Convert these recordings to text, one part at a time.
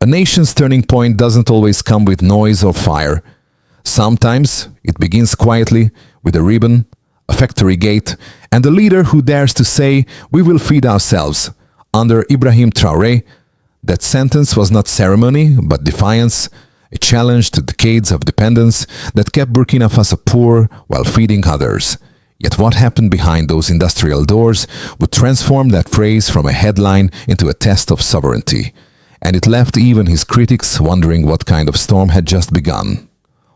A nation's turning point doesn't always come with noise or fire. Sometimes it begins quietly with a ribbon, a factory gate, and a leader who dares to say, "We will feed ourselves." Under Ibrahim Traoré, that sentence was not ceremony, but defiance, a challenge to decades of dependence that kept Burkina Faso poor while feeding others. Yet what happened behind those industrial doors would transform that phrase from a headline into a test of sovereignty. And it left even his critics wondering what kind of storm had just begun.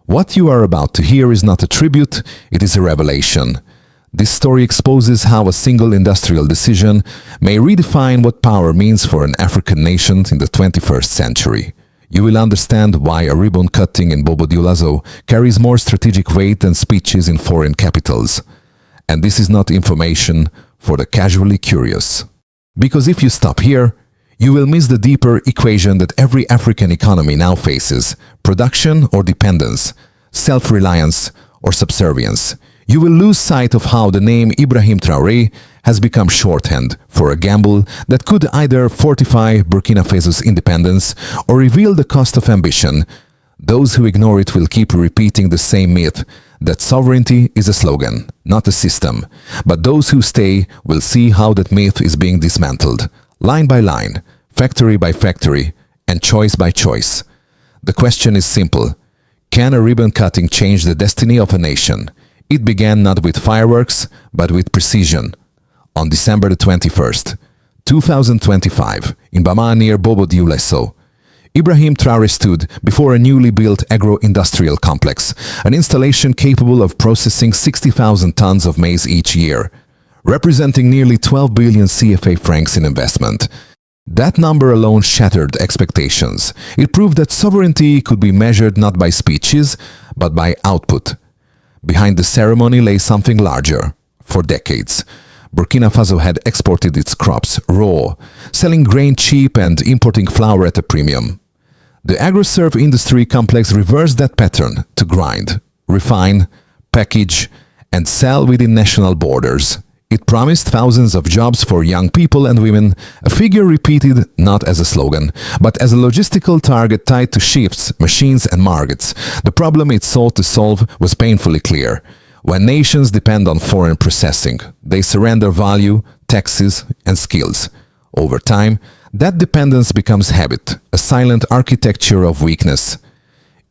What you are about to hear is not a tribute, it is a revelation. This story exposes how a single industrial decision may redefine what power means for an African nation in the 21st century. You will understand why a ribbon cutting in Bobo-Dioulasso carries more strategic weight than speeches in foreign capitals. And this is not information for the casually curious. Because if you stop here, you will miss the deeper equation that every African economy now faces: production or dependence, self-reliance or subservience. You will lose sight of how the name Ibrahim Traoré has become shorthand for a gamble that could either fortify Burkina Faso's independence or reveal the cost of ambition. Those who ignore it will keep repeating the same myth that sovereignty is a slogan, not a system. But those who stay will see how that myth is being dismantled, line by line, factory by factory, and choice by choice. The question is simple. Can a ribbon cutting change the destiny of a nation? It began not with fireworks, but with precision. On December the 21st, 2025, in Bama near Bobo-Dioulasso, Ibrahim Traoré stood before a newly built agro-industrial complex, an installation capable of processing 60,000 tons of maize each year, representing nearly 12 billion CFA francs in investment. That number alone shattered expectations. It proved that sovereignty could be measured not by speeches, but by output. Behind the ceremony lay something larger. For decades, Burkina Faso had exported its crops raw, selling grain cheap and importing flour at a premium. The Agroserv Industrie complex reversed that pattern to grind, refine, package, and sell within national borders. It promised thousands of jobs for young people and women, a figure repeated not as a slogan, but as a logistical target tied to shifts, machines and markets. The problem it sought to solve was painfully clear. When nations depend on foreign processing, they surrender value, taxes and skills. Over time, that dependence becomes habit, a silent architecture of weakness.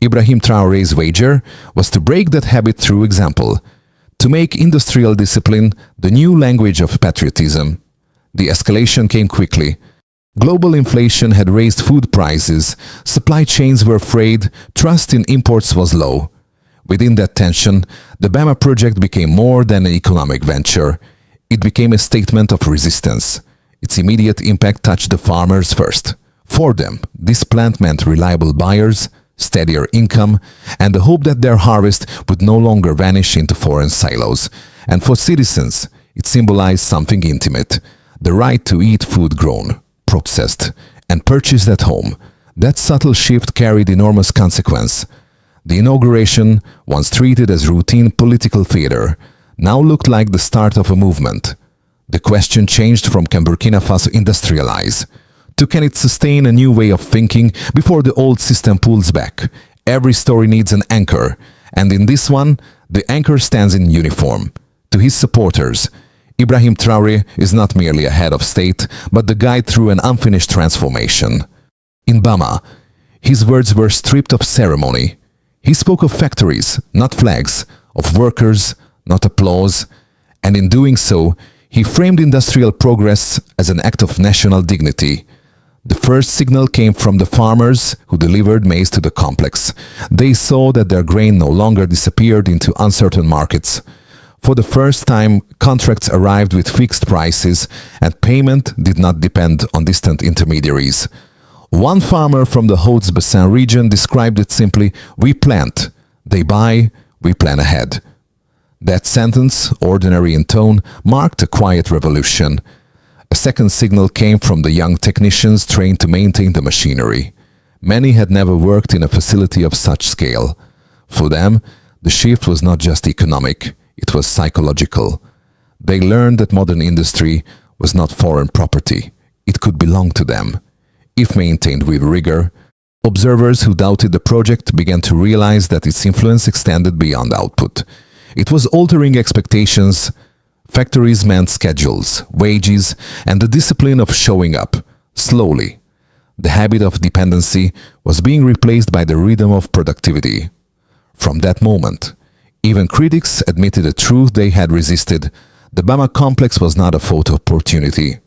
Ibrahim Traoré's wager was to break that habit through example, to make industrial discipline the new language of patriotism. The escalation came quickly. Global inflation had raised food prices, supply chains were frayed, trust in imports was low. Within that tension, the Bama project became more than an economic venture. It became a statement of resistance. Its immediate impact touched the farmers first. For them, this plant meant reliable buyers, steadier income, and the hope that their harvest would no longer vanish into foreign silos. And for citizens, it symbolized something intimate: the right to eat food grown, processed, and purchased at home. That subtle shift carried enormous consequence. The inauguration, once treated as routine political theater, now looked like the start of a movement. The question changed from "Can Burkina Faso industrialize?" to "Can it sustain a new way of thinking before the old system pulls back?" Every story needs an anchor, and in this one, the anchor stands in uniform. To his supporters, Ibrahim Traoré is not merely a head of state, but the guide through an unfinished transformation. In Bama, his words were stripped of ceremony. He spoke of factories, not flags, of workers, not applause, and in doing so, he framed industrial progress as an act of national dignity. The first signal came from the farmers who delivered maize to the complex. They saw that their grain no longer disappeared into uncertain markets. For the first time, contracts arrived with fixed prices, and payment did not depend on distant intermediaries. One farmer from the Hautes-Bassin region described it simply: "We plant, they buy, we plan ahead." That sentence, ordinary in tone, marked a quiet revolution. A second signal came from the young technicians trained to maintain the machinery. Many had never worked in a facility of such scale. For them, the shift was not just economic, it was psychological. They learned that modern industry was not foreign property. It could belong to them. If maintained with rigor, Observers who doubted the project began to realize that its influence extended beyond output. It was altering expectations. Factories meant schedules, wages, and the discipline of showing up, slowly. The habit of dependency was being replaced by the rhythm of productivity. From that moment, even critics admitted a truth they had resisted. The Bama complex was not a photo opportunity.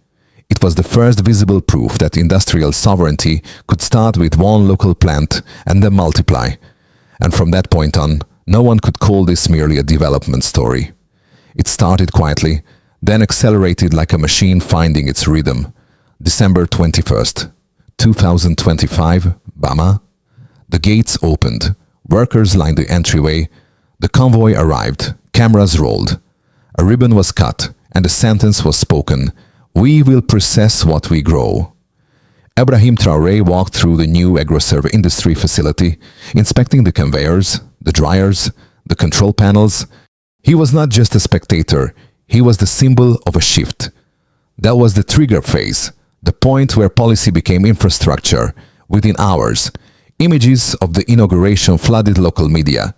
It was the first visible proof that industrial sovereignty could start with one local plant and then multiply. And from that point on, no one could call this merely a development story. It started quietly, then accelerated like a machine finding its rhythm. December 21st, 2025, Bama. The gates opened. Workers lined the entryway. The convoy arrived. Cameras rolled. A ribbon was cut, and a sentence was spoken. We will process what we grow. Ibrahim Traoré walked through the new Agroserv Industrie facility, inspecting the conveyors, the dryers, the control panels. He was not just a spectator, he was the symbol of a shift. That was the trigger phase, the point where policy became infrastructure. Within hours, images of the inauguration flooded local media.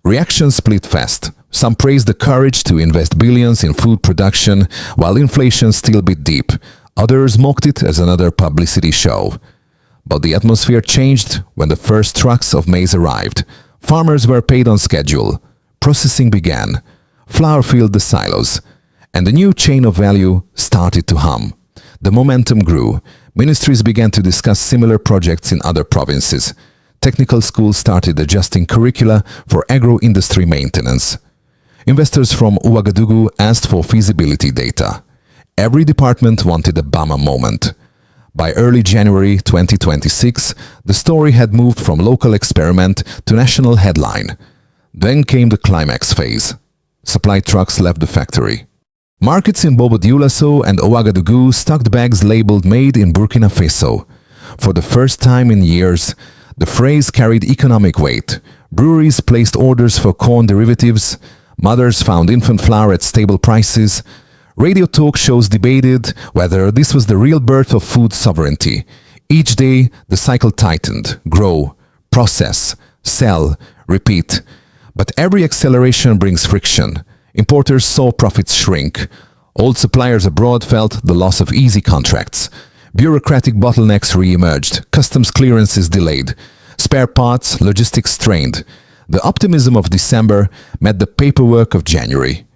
Reactions split fast. Some praised the courage to invest billions in food production while inflation still bit deep. Others mocked it as another publicity show. But the atmosphere changed when the first trucks of maize arrived. Farmers were paid on schedule. Processing began. Flour filled the silos. And the new chain of value started to hum. The momentum grew. Ministries began to discuss similar projects in other provinces. Technical schools started adjusting curricula for agro-industry maintenance. Investors from Ouagadougou asked for feasibility data. Every department wanted a Bama moment. By early January 2026, the story had moved from local experiment to national headline. Then came the climax phase. Supply trucks left the factory. Markets in Bobo-Dioulasso and Ouagadougou stocked bags labeled "Made in Burkina Faso." For the first time in years, the phrase carried economic weight. Breweries placed orders for corn derivatives. Mothers found infant flour at stable prices. Radio talk shows debated whether this was the real birth of food sovereignty. Each day, the cycle tightened: grow, process, sell, repeat. But every acceleration brings friction. Importers saw profits shrink. Old suppliers abroad felt the loss of easy contracts. Bureaucratic bottlenecks re-emerged. Customs clearances delayed. Spare parts, logistics strained. The optimism of December met the paperwork of January.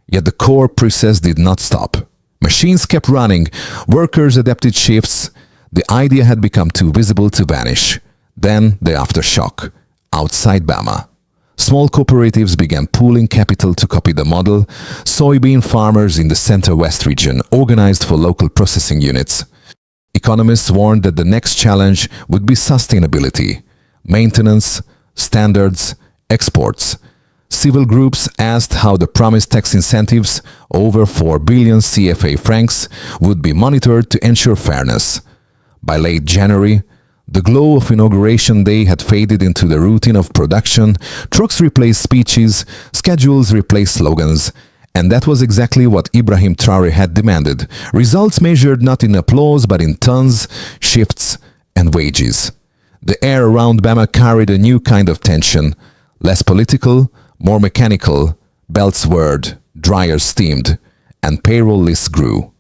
Yet the core process did not stop. Machines kept running. Workers adapted shifts. The idea had become too visible to vanish. Then the aftershock. Outside Bama, small cooperatives began pooling capital to copy the model. Soybean farmers in the center-west region organized for local processing units. Economists warned that the next challenge would be sustainability, maintenance, standards, exports. Civil groups asked how the promised tax incentives, over 4 billion CFA francs, would be monitored to ensure fairness. By late January, the glow of Inauguration Day had faded into the routine of production. Trucks replaced speeches, schedules replaced slogans. And that was exactly what Ibrahim Traoré had demanded. Results measured not in applause but in tons, shifts, and wages. The air around Bama carried a new kind of tension. Less political, more mechanical. Belts whirred, dryers steamed, and payroll lists grew.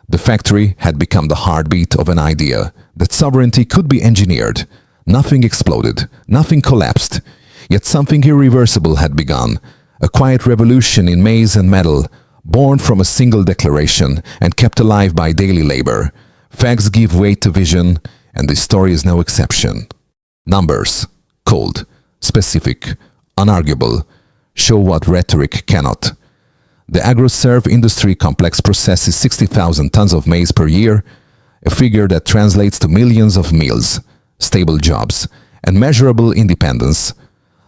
The factory had become the heartbeat of an idea that sovereignty could be engineered. Nothing exploded, nothing collapsed. Yet something irreversible had begun. A quiet revolution in maize and metal, born from a single declaration and kept alive by daily labor. Facts give weight to vision, and this story is no exception. Numbers, cold, specific, unarguable, show what rhetoric cannot. The Agroserv Industrie complex processes 60,000 tons of maize per year, a figure that translates to millions of meals, stable jobs, and measurable independence.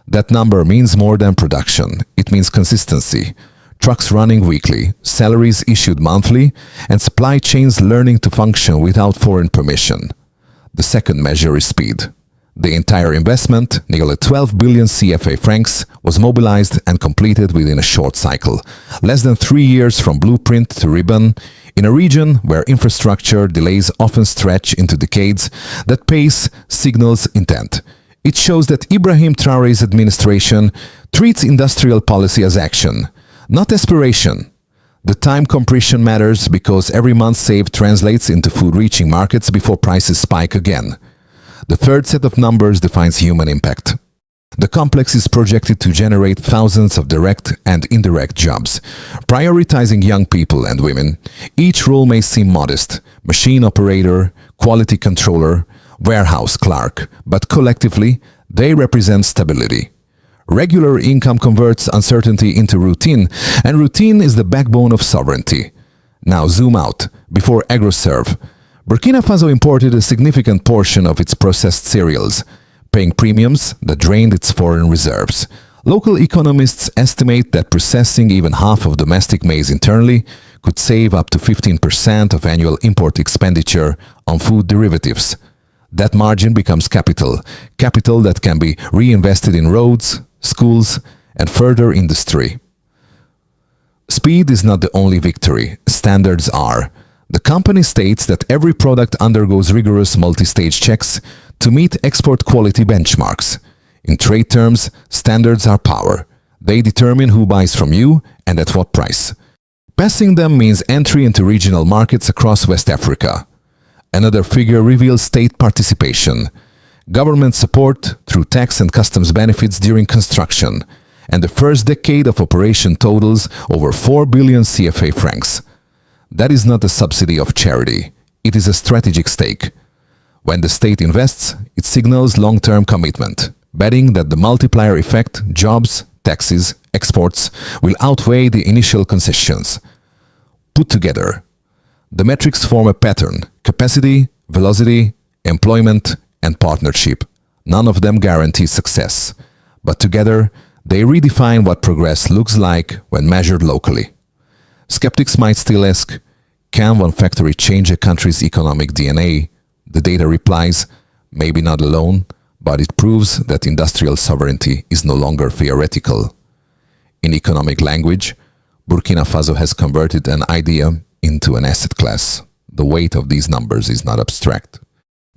That number means more than production. It means consistency. Trucks running weekly, salaries issued monthly, and supply chains learning to function without foreign permission. The second measure is speed. The entire investment, nearly 12 billion CFA francs, was mobilized and completed within a short cycle, less than 3 years from blueprint to ribbon, in a region where infrastructure delays often stretch into decades. That pace signals intent. It shows that Ibrahim Traoré's administration treats industrial policy as action, not aspiration. The time compression matters because every month saved translates into food reaching markets before prices spike again. The third set of numbers defines human impact. The complex is projected to generate thousands of direct and indirect jobs, prioritizing young people and women. Each role may seem modest: machine operator, quality controller, warehouse clerk, but collectively, they represent stability. Regular income converts uncertainty into routine, and routine is the backbone of sovereignty. Now zoom out. Before Agroserv, Burkina Faso imported a significant portion of its processed cereals, paying premiums that drained its foreign reserves. Local economists estimate that processing even half of domestic maize internally could save up to 15% of annual import expenditure on food derivatives. That margin becomes capital that can be reinvested in roads, schools, and further industry. Speed is not the only victory, standards are. The company states that every product undergoes rigorous multi-stage checks to meet export quality benchmarks. In trade terms, standards are power. They determine who buys from you and at what price. Passing them means entry into regional markets across West Africa. Another figure reveals state participation, government support through tax and customs benefits during construction, and the first decade of operation totals over 4 billion CFA francs. That is not a subsidy of charity. It is a strategic stake. When the state invests, it signals long-term commitment, betting that the multiplier effect, jobs, taxes, exports, will outweigh the initial concessions. Put together, the metrics form a pattern: capacity, velocity, employment, and partnership. None of them guarantee success, but together they redefine what progress looks like when measured locally. Skeptics might still ask, can one factory change a country's economic DNA? The data replies, maybe not alone, but it proves that industrial sovereignty is no longer theoretical. In economic language, Burkina Faso has converted an idea into an asset class. The weight of these numbers is not abstract.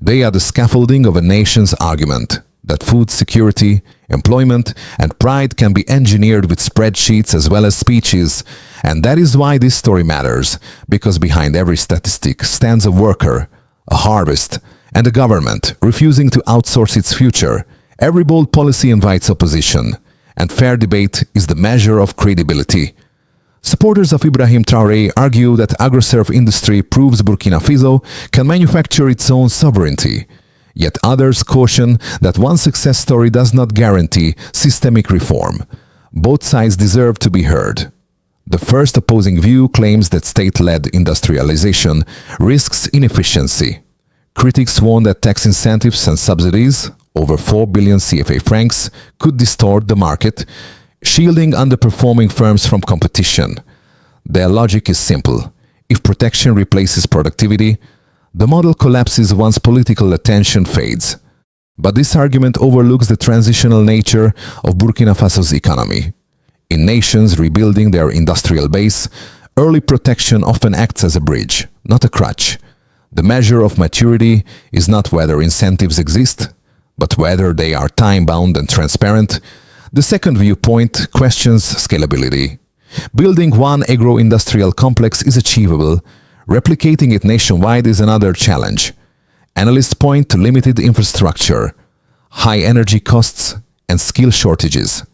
They are the scaffolding of a nation's argument that food security, employment, and pride can be engineered with spreadsheets as well as speeches. And that is why this story matters, because behind every statistic stands a worker, a harvest, and a government refusing to outsource its future. Every bold policy invites opposition, and fair debate is the measure of credibility. Supporters of Ibrahim Traoré argue that Agroserv Industrie proves Burkina Faso can manufacture its own sovereignty. Yet others caution that one success story does not guarantee systemic reform. Both sides deserve to be heard. The first opposing view claims that state-led industrialization risks inefficiency. Critics warn that tax incentives and subsidies, over 4 billion CFA francs, could distort the market, shielding underperforming firms from competition. Their logic is simple. If protection replaces productivity, the model collapses once political attention fades. But this argument overlooks the transitional nature of Burkina Faso's economy. In nations rebuilding their industrial base, early protection often acts as a bridge, not a crutch. The measure of maturity is not whether incentives exist, but whether they are time-bound and transparent. The second viewpoint questions scalability. Building one agro-industrial complex is achievable. Replicating it nationwide is another challenge. Analysts point to limited infrastructure, high energy costs, and skill shortages.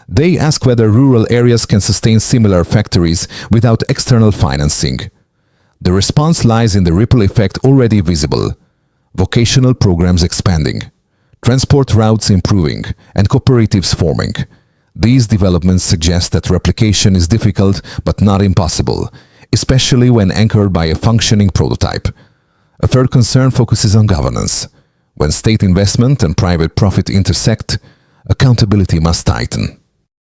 They ask whether rural areas can sustain similar factories without external financing. The response lies in the ripple effect already visible: vocational programs expanding, transport routes improving, and cooperatives forming. These developments suggest that replication is difficult but not impossible, especially when anchored by a functioning prototype. A third concern focuses on governance. When state investment and private profit intersect, accountability must tighten.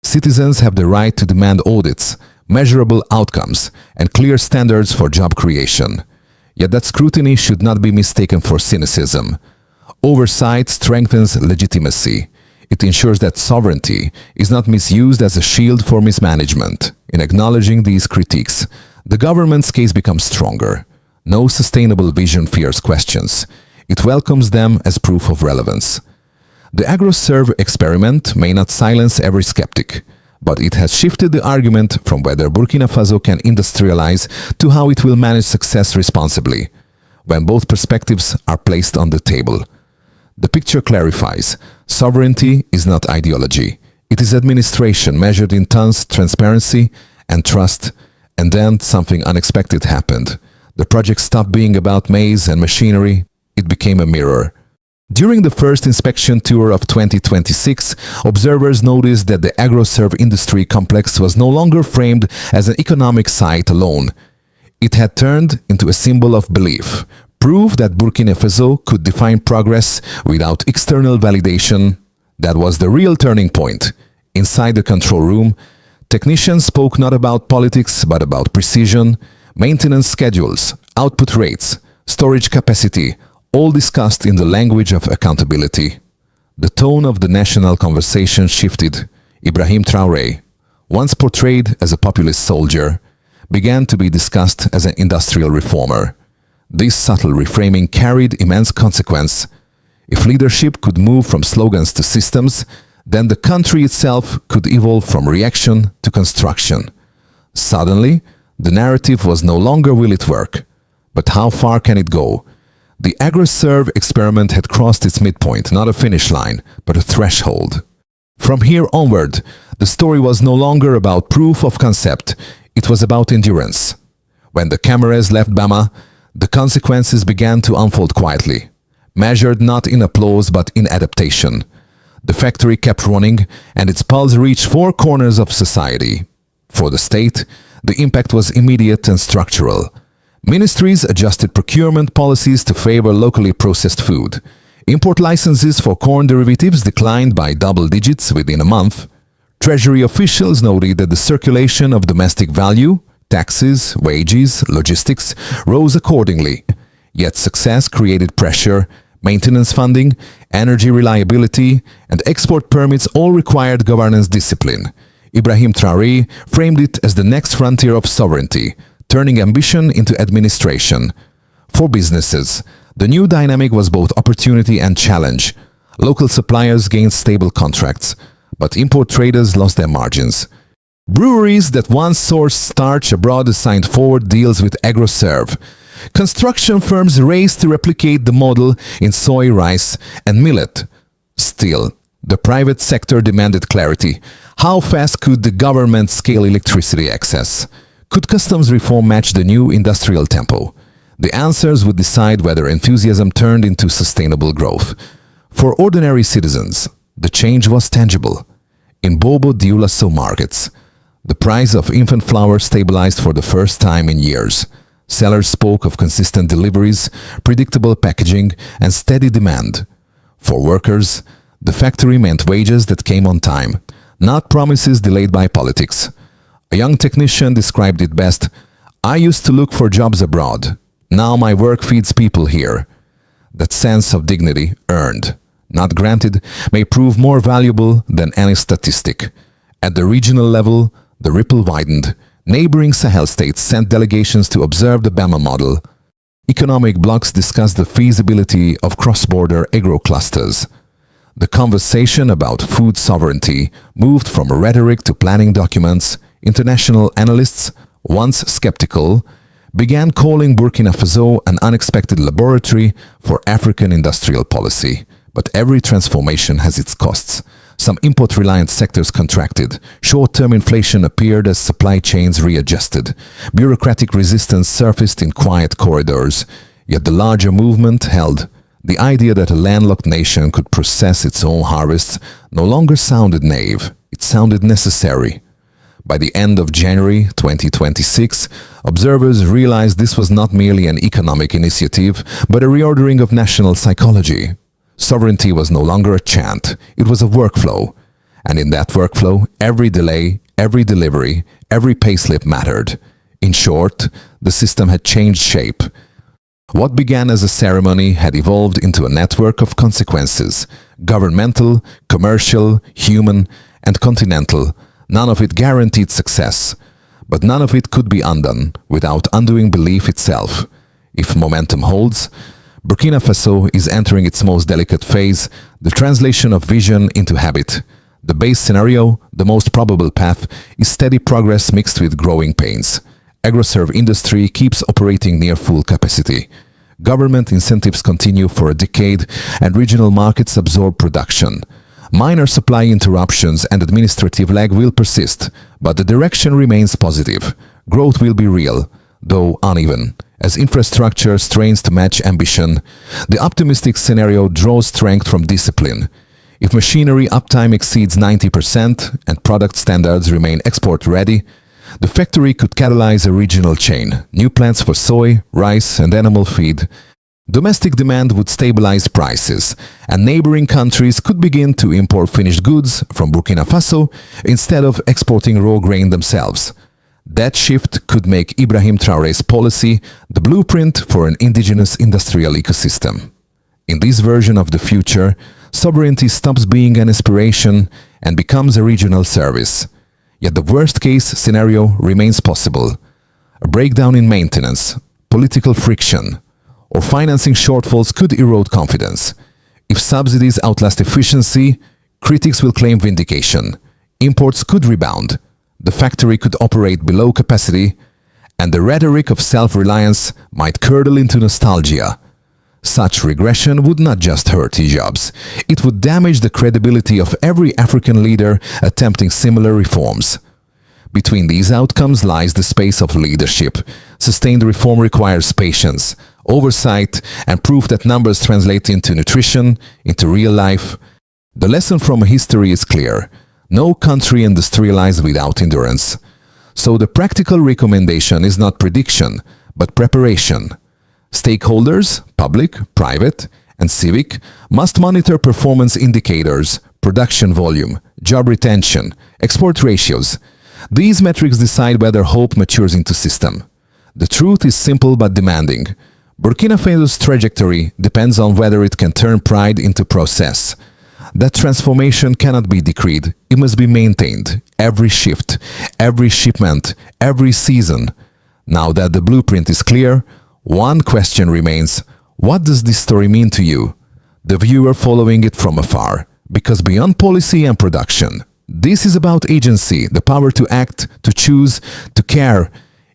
Citizens have the right to demand audits, measurable outcomes, and clear standards for job creation. Yet that scrutiny should not be mistaken for cynicism. Oversight strengthens legitimacy. It ensures that sovereignty is not misused as a shield for mismanagement. In acknowledging these critiques, the government's case becomes stronger. No sustainable vision fears questions. It welcomes them as proof of relevance. The Agroserv experiment may not silence every skeptic, but it has shifted the argument from whether Burkina Faso can industrialize to how it will manage success responsibly. When both perspectives are placed on the table, the picture clarifies. Sovereignty is not ideology. It is administration measured in tons, transparency, and trust. And then something unexpected happened. The project stopped being about maize and machinery. It became a mirror. During the first inspection tour of 2026, observers noticed that the Agroserv Industrie complex was no longer framed as an economic site alone. It had turned into a symbol of belief, proof that Burkina Faso could define progress without external validation. That was the real turning point. Inside the control room, technicians spoke not about politics but about precision, maintenance schedules, output rates, storage capacity, all discussed in the language of accountability. The tone of the national conversation shifted. Ibrahim Traoré, once portrayed as a populist soldier, began to be discussed as an industrial reformer. This subtle reframing carried immense consequence. If leadership could move from slogans to systems, then the country itself could evolve from reaction to construction. Suddenly, the narrative was no longer will it work, but how far can it go? The Agroserv experiment had crossed its midpoint, not a finish line, but a threshold. From here onward, the story was no longer about proof of concept, it was about endurance. When the cameras left Bama, the consequences began to unfold quietly, measured not in applause but in adaptation. The factory kept running, and its pulse reached four corners of society. For the state, the impact was immediate and structural. Ministries adjusted procurement policies to favor locally processed food. Import licenses for corn derivatives declined by double digits within a month. Treasury officials noted that the circulation of domestic value, taxes, wages, logistics rose accordingly. Yet success created pressure. Maintenance funding, energy reliability, and export permits all required governance discipline. Ibrahim Traoré framed it as the next frontier of sovereignty, turning ambition into administration. For businesses, the new dynamic was both opportunity and challenge. Local suppliers gained stable contracts, but import traders lost their margins. Breweries that once sourced starch abroad signed forward deals with Agroserv. Construction firms raced to replicate the model in soy, rice, and millet. Still, the private sector demanded clarity. How fast could the government scale electricity access? Could customs reform match the new industrial tempo? The answers would decide whether enthusiasm turned into sustainable growth. For ordinary citizens, the change was tangible. In Bobo Dioulasso markets, the price of infant flour stabilized for the first time in years. Sellers spoke of consistent deliveries, predictable packaging, and steady demand. For workers, the factory meant wages that came on time, not promises delayed by politics. A young technician described it best: "I used to look for jobs abroad. Now my work feeds people here." That sense of dignity, earned, not granted, may prove more valuable than any statistic. At the regional level, the ripple widened. Neighboring Sahel states sent delegations to observe the Bama model. Economic blocs discussed the feasibility of cross-border agro-clusters. The conversation about food sovereignty moved from rhetoric to planning documents. International analysts, once skeptical, began calling Burkina Faso an unexpected laboratory for African industrial policy. But every transformation has its costs. Some import-reliant sectors contracted. Short-term inflation appeared as supply chains readjusted. Bureaucratic resistance surfaced in quiet corridors. Yet the larger movement held. The idea that a landlocked nation could process its own harvests no longer sounded naive. It sounded necessary. By the end of January 2026, observers realized this was not merely an economic initiative, but a reordering of national psychology. Sovereignty was no longer a chant, it was a workflow. And in that workflow, every delay, every delivery, every payslip mattered. In short, the system had changed shape. What began as a ceremony had evolved into a network of consequences: governmental, commercial, human, and continental. None of it guaranteed success, but none of it could be undone without undoing belief itself. If momentum holds, Burkina Faso is entering its most delicate phase, the translation of vision into habit. The base scenario, the most probable path, is steady progress mixed with growing pains. Agroserv Industrie keeps operating near full capacity. Government incentives continue for a decade and regional markets absorb production. Minor supply interruptions and administrative lag will persist, but the direction remains positive. Growth will be real, though uneven. As infrastructure strains to match ambition, the optimistic scenario draws strength from discipline. If machinery uptime exceeds 90% and product standards remain export-ready, the factory could catalyze a regional chain, new plants for soy, rice, and animal feed. Domestic demand would stabilize prices, and neighboring countries could begin to import finished goods from Burkina Faso instead of exporting raw grain themselves. That shift could make Ibrahim Traoré's policy the blueprint for an indigenous industrial ecosystem. In this version of the future, sovereignty stops being an aspiration and becomes a regional service. Yet the worst-case scenario remains possible. A breakdown in maintenance, political friction, or financing shortfalls could erode confidence. If subsidies outlast efficiency, critics will claim vindication. Imports could rebound. The factory could operate below capacity, and the rhetoric of self-reliance might curdle into nostalgia. Such regression would not just hurt jobs, it would damage the credibility of every African leader attempting similar reforms. Between these outcomes lies the space of leadership. Sustained reform requires patience, oversight, and proof that numbers translate into nutrition, into real life. The lesson from history is clear. No country industrialized without endurance. So the practical recommendation is not prediction, but preparation. Stakeholders, public, private, and civic, must monitor performance indicators, production volume, job retention, export ratios. These metrics decide whether hope matures into system. The truth is simple but demanding. Burkina Faso's trajectory depends on whether it can turn pride into process. That transformation cannot be decreed, it must be maintained. Every shift, every shipment, every season. Now that the blueprint is clear, one question remains: what does this story mean to you, the viewer following it from afar? Because beyond policy and production, this is about agency, the power to act, to choose, to care.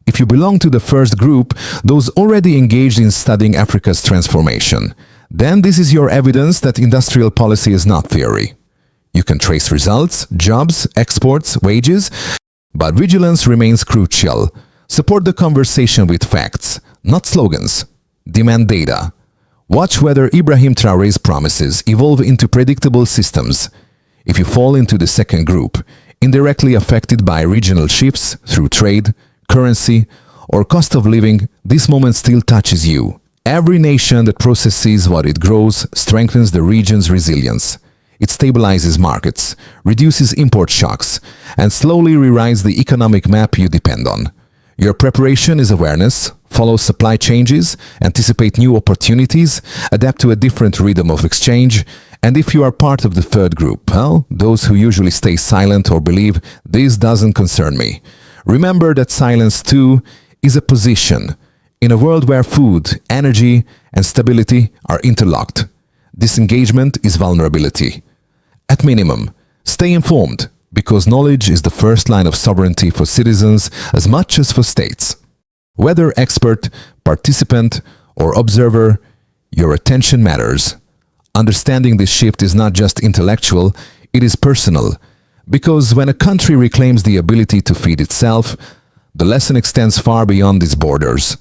If you belong to the first group, those already engaged in studying Africa's transformation, then this is your evidence that industrial policy is not theory. You can trace results, jobs, exports, wages, but vigilance remains crucial. Support the conversation with facts, not slogans. Demand data. Watch whether Ibrahim Traoré's promises evolve into predictable systems. If you fall into the second group, indirectly affected by regional shifts through trade, currency, or cost of living, this moment still touches you. Every nation that processes what it grows strengthens the region's resilience. It stabilizes markets, reduces import shocks, and slowly rewrites the economic map you depend on. Your preparation is awareness, follow supply changes, anticipate new opportunities, adapt to a different rhythm of exchange, and if you are part of the third group, well, those who usually stay silent or believe this doesn't concern me, remember that silence too is a position. In a world where food, energy, and stability are interlocked, disengagement is vulnerability. At minimum, stay informed, because knowledge is the first line of sovereignty for citizens as much as for states. Whether expert, participant, or observer, your attention matters. Understanding this shift is not just intellectual, it is personal, because when a country reclaims the ability to feed itself, the lesson extends far beyond its borders.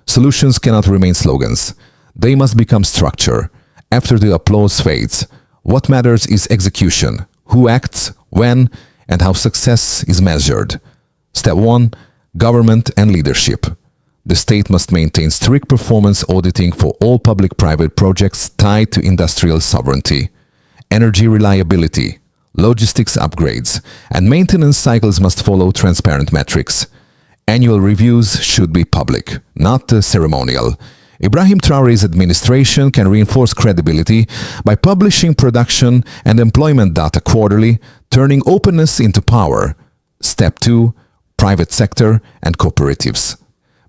Solutions cannot remain slogans. They must become structure. After the applause fades, what matters is execution. Who acts, when, and how success is measured. Step 1. Government and leadership. The state must maintain strict performance auditing for all public-private projects tied to industrial sovereignty. Energy reliability, logistics upgrades, and maintenance cycles must follow transparent metrics. Annual reviews should be public, not ceremonial. Ibrahim Traoré's administration can reinforce credibility by publishing production and employment data quarterly, turning openness into power. Step 2. Private sector and cooperatives.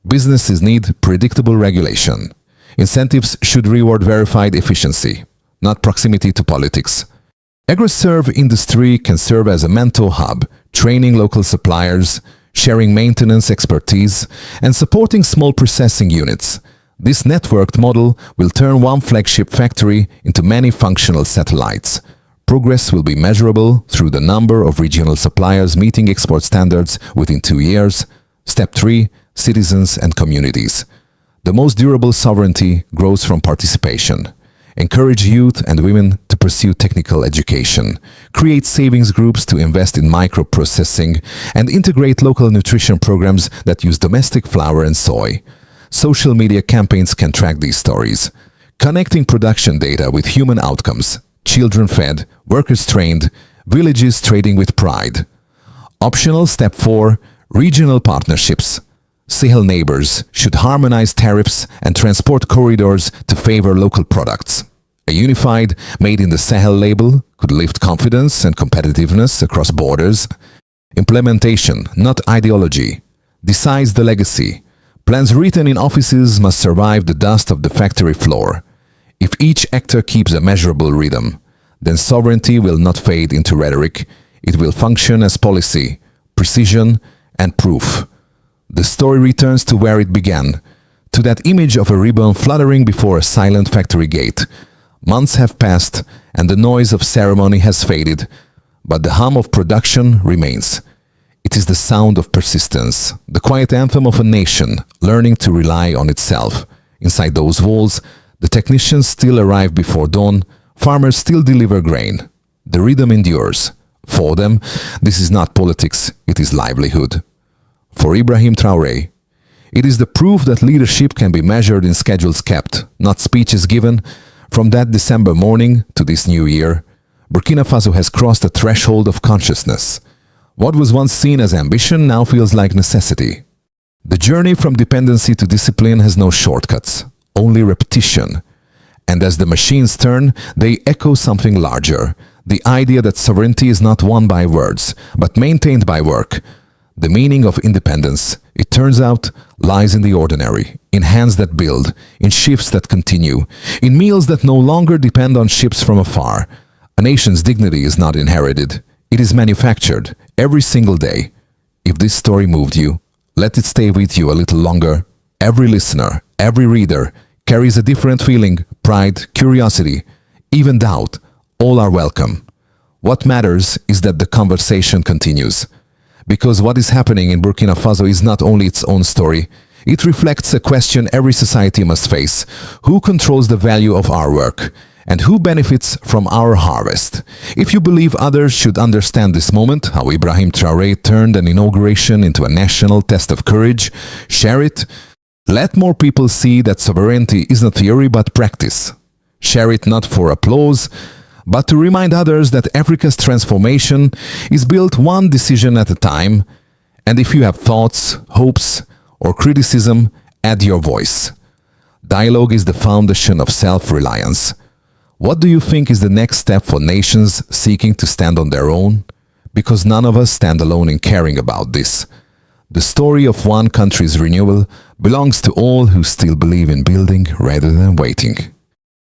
Businesses need predictable regulation. Incentives should reward verified efficiency, not proximity to politics. Agroserv Industrie can serve as a mentor hub, training local suppliers, sharing maintenance expertise, and supporting small processing units. This networked model will turn one flagship factory into many functional satellites. Progress will be measurable through the number of regional suppliers meeting export standards within 2 years. Step 3. Citizens and communities. The most durable sovereignty grows from participation. Encourage youth and women to pursue technical education. Create savings groups to invest in microprocessing and integrate local nutrition programs that use domestic flour and soy. Social media campaigns can track these stories, connecting production data with human outcomes, children fed, workers trained, villages trading with pride. Optional Step 4. Regional partnerships. Sahel neighbors should harmonize tariffs and transport corridors to favor local products. A unified Made in the Sahel label could lift confidence and competitiveness across borders. Implementation, not ideology, decides the legacy. Plans written in offices must survive the dust of the factory floor. If each actor keeps a measurable rhythm, then sovereignty will not fade into rhetoric. It will function as policy, precision, and proof. The story returns to where it began, to that image of a ribbon fluttering before a silent factory gate. Months have passed, and the noise of ceremony has faded, but the hum of production remains. It is the sound of persistence, the quiet anthem of a nation learning to rely on itself. Inside those walls, the technicians still arrive before dawn, farmers still deliver grain. The rhythm endures. For them, this is not politics, it is livelihood. For Ibrahim Traoré, it is the proof that leadership can be measured in schedules kept, not speeches given. From that December morning to this new year, Burkina Faso has crossed a threshold of consciousness. What was once seen as ambition now feels like necessity. The journey from dependency to discipline has no shortcuts, only repetition. And as the machines turn, they echo something larger, the idea that sovereignty is not won by words, but maintained by work. The meaning of independence, it turns out, lies in the ordinary, in hands that build, in shifts that continue, in meals that no longer depend on ships from afar. A nation's dignity is not inherited. It is manufactured every single day. If this story moved you, let it stay with you a little longer. Every listener, every reader carries a different feeling, pride, curiosity, even doubt. All are welcome. What matters is that the conversation continues. Because what is happening in Burkina Faso is not only its own story, it reflects a question every society must face. Who controls the value of our work? And who benefits from our harvest? If you believe others should understand this moment, how Ibrahim Traoré turned an inauguration into a national test of courage, share it. Let more people see that sovereignty is not theory but practice. Share it not for applause, but to remind others that Africa's transformation is built one decision at a time. And if you have thoughts, hopes, or criticism, add your voice. Dialogue is the foundation of self-reliance. What do you think is the next step for nations seeking to stand on their own? Because none of us stand alone in caring about this. The story of one country's renewal belongs to all who still believe in building rather than waiting.